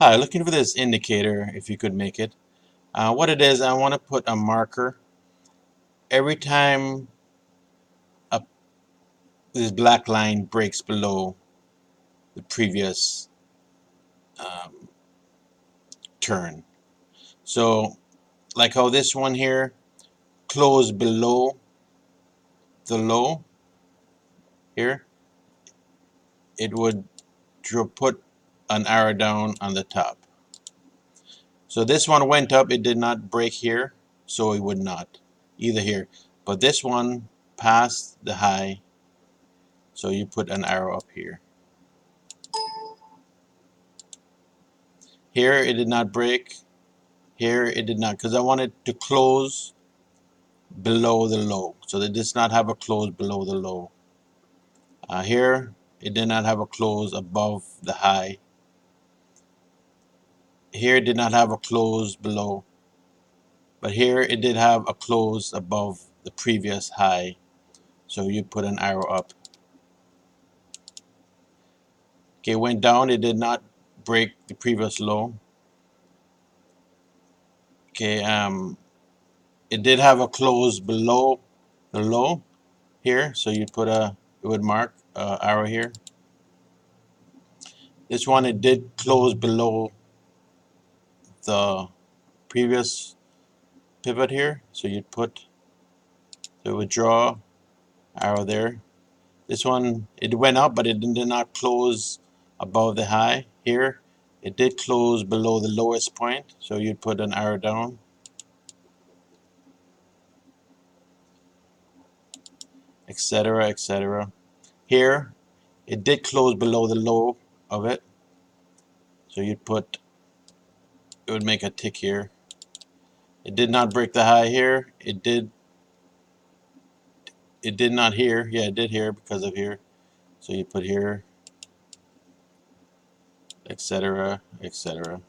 Hi, looking for this indicator, if you could make it. What it is, I want to put a marker every time a, this black line breaks below the previous um, turn. So, like how this one here closed below the low here, it would put an arrow down on the top. So this one went up, it did not break here, so it would not either here. But this one passed the high, so you put an arrow up here. Here it did not break. Here it did not, because I wanted to close below the low. So it does not have a close below the low. Here it did not have a close above the high. Here it did not have a close below. But here it did have a close above the previous high. So you put an arrow up. Okay, went down. It did not break the previous low. Okay, it did have a close below the low here. So you put it would mark arrow here. This one, it did close below the previous pivot here, so you'd put, so it would draw arrow there. This one, it went up, but it did not close above the high here. It did close below the lowest point, so you'd put an arrow down, etc., etc. Here, it did close below the low of it, so you'd put, it would make a tick here. It did not break the high here. It did not here. Yeah, it did here because of here. So you put here, etc., etc.